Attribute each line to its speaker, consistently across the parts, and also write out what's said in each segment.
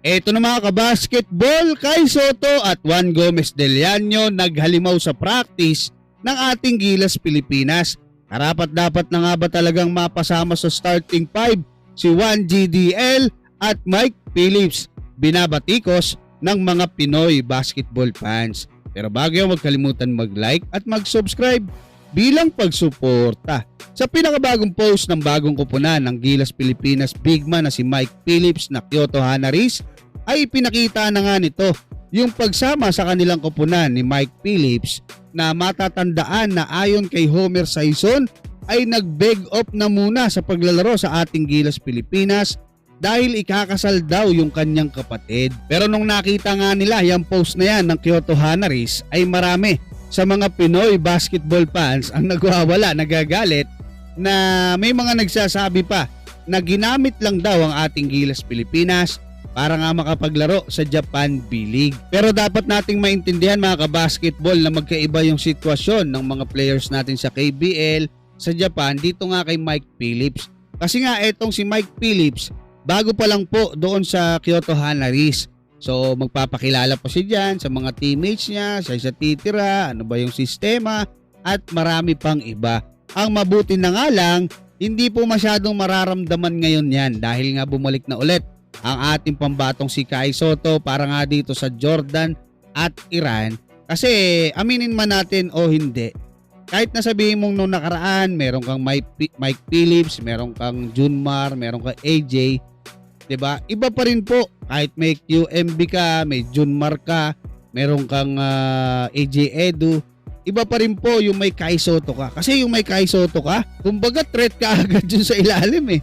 Speaker 1: Eto na mga kabasketball, Kai Soto at Juan Gomez Deliano naghalimaw sa practice ng ating Gilas Pilipinas. Karapat-dapat na nga ba talagang mapasama sa starting 5 si Juan GDL at Mike Phillips, binabatikos ng mga Pinoy basketball fans. Pero bago yung magkalimutan mag-like at mag-subscribe bilang pagsuporta sa pinakabagong post ng bagong kupunan ng Gilas Pilipinas big man na si Mike Phillips na Kyoto Hanaris, ay ipinakita na nga nito yung pagsama sa kanilang kupunan ni Mike Phillips na matatandaan na ayon kay Homer Saison ay nag-beg off na muna sa paglalaro sa ating Gilas Pilipinas dahil ikakasal daw yung kanyang kapatid. Pero nung nakita nga nila yung post na yan ng Kyoto Hanaris ay marami sa mga Pinoy basketball fans ang nagwawala, nagagalit na may mga nagsasabi pa na ginamit lang daw ang ating Gilas Pilipinas para nga makapaglaro sa Japan B-League. Pero dapat nating maintindihan mga kabasketball na magkaiba yung sitwasyon ng mga players natin sa KBL, sa Japan, dito nga kay Mike Phillips. Kasi nga etong si Mike Phillips, bago pa lang po doon sa Kyoto Hanaris. So magpapakilala pa siya dyan sa mga teammates niya, sa titira, ano ba yung sistema, at marami pang iba. Ang mabuti na nga lang, hindi po masyadong mararamdaman ngayon yan dahil nga bumalik na ulit ang ating pambatong si Kai Soto para nga dito sa Jordan at Iran. Kasi aminin man natin o hindi, kahit na sabihin mong nung nakaraan meron kang Mike Phillips, meron kang Junmar, meron kang AJ, diba? Iba pa rin po kahit may QMB ka, may Junmar ka, meron kang AJ Edu, iba pa rin po yung may Kai Soto ka. Kasi yung may Kai Soto ka, kumbaga threat ka agad dun sa ilalim eh.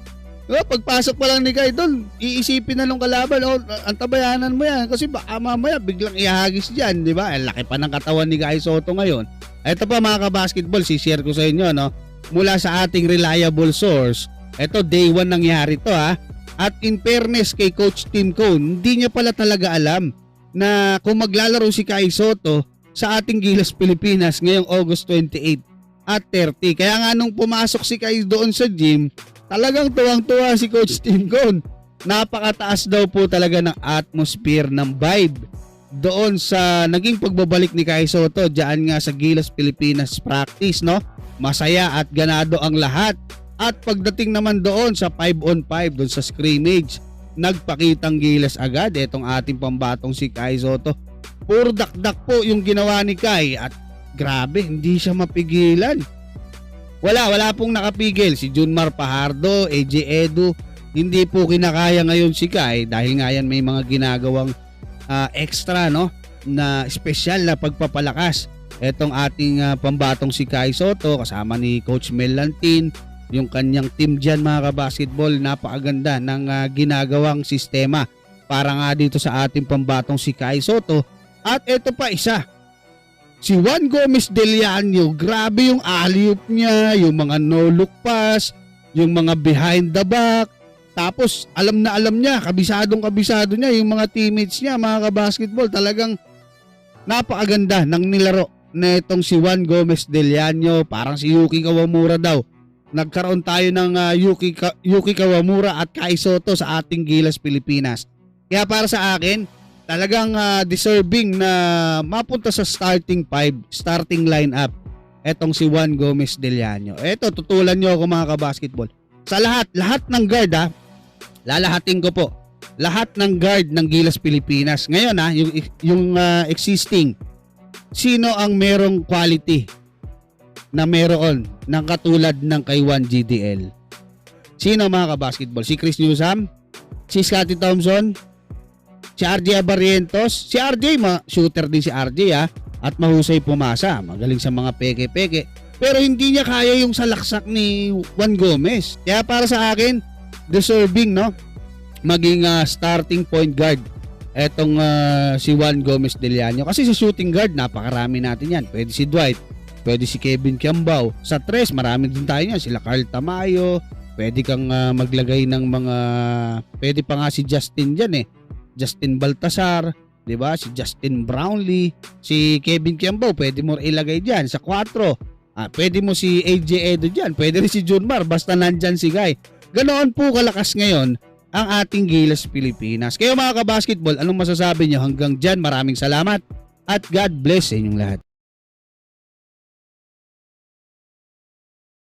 Speaker 1: Diba? Pagpasok pa lang ni Kai doon, iisipin na nung kalaban, oh, antabayanan mo yan kasi baka mamaya biglang ihagis dyan, di ba? Ang laki pa ng katawan ni Kai Soto ngayon. Ito pa mga kabasketball, share ko sa inyo, no? Mula sa ating reliable source, ito day 1 nangyari to ha. At in fairness kay Coach Tim Cone, hindi niya pala talaga alam na kung maglalaro si Kai Soto sa ating Gilas Pilipinas ngayong August 28 at 30. Kaya nga nung pumasok si Kai doon sa gym, talagang tuwang-tuwa si Coach Tim Cone. Napakataas daw po talaga ng atmosphere, ng vibe doon sa naging pagbabalik ni Kai Soto diyan nga sa Gilas Pilipinas practice, no? Masaya at ganado ang lahat. At pagdating naman doon sa 5-on-5 doon sa scrimmage, nagpakitang gilas agad itong ating pambatong si Kai Soto. Puro dakdak po yung ginawa ni Kai at grabe, hindi siya mapigilan. Wala pong nakapigil. Si Junmar Pajardo, AJ Edu, hindi po kinakaya ngayon si Kai dahil nga yan may mga ginagawang extra, no, na special na pagpapalakas. Etong ating pambatong si Kai Soto kasama ni Coach Mel Lantin, yung kanyang team dyan mga kabasketball, napakaganda ng ginagawang sistema para nga dito sa ating pambatong si Kai Soto. At eto pa isa, si Juan Gomez Deliano, grabe yung alley-oop niya, yung mga no-look pass, yung mga behind the back. Tapos alam na alam niya, kabisado niya yung mga teammates niya mga kabasketball. Talagang napakaganda ng nilaro na itong si Juan Gomez Deliano, parang si Yuki Kawamura daw. Nagkaroon tayo ng Yuki Kawamura at Kai Soto sa ating Gilas Pilipinas. Kaya para sa akin, talagang deserving na mapunta sa starting 5, starting lineup etong si Juan Gomez Deliano. Eto, tutulan nyo ako mga kabasketball. Sa lahat ng guard lalahatin ko po. Lahat ng guard ng Gilas Pilipinas. Ngayon yung existing, sino ang merong quality na meron ng katulad ng kay Juan GDL? Sino mga kabasketball? Si Chris Newsam? Si Scottie Thompson? Si RJ Barrientos? Si RJ, shooter din si RJ at mahusay pumasa. Magaling sa mga peke-peke. Pero hindi niya kaya yung salaksak ni Juan Gomez. Kaya para sa akin, deserving, no, maging starting point guard etong si Juan Gomez Deliano. Kasi sa shooting guard, napakarami natin yan. Pwede si Dwight, pwede si Kevin Kiambao. Sa tres, marami din tayo yan. Sila Carl Tamayo. Pwede kang maglagay ng mga, pwede pa nga si Justin dyan Justin Baltasar, di ba? Si Justin Brownlee, si Kevin Kiambao, pwede mo ilagay diyan sa 4. Pwede mo si AJ Edo diyan, pwede rin si Junmar basta nandyan si Guy. Ganoon po kalakas ngayon ang ating Gilas Pilipinas. Kayo mga kabasketball, anong masasabi nyo? Hanggang dyan, maraming salamat at God bless sa inyong lahat.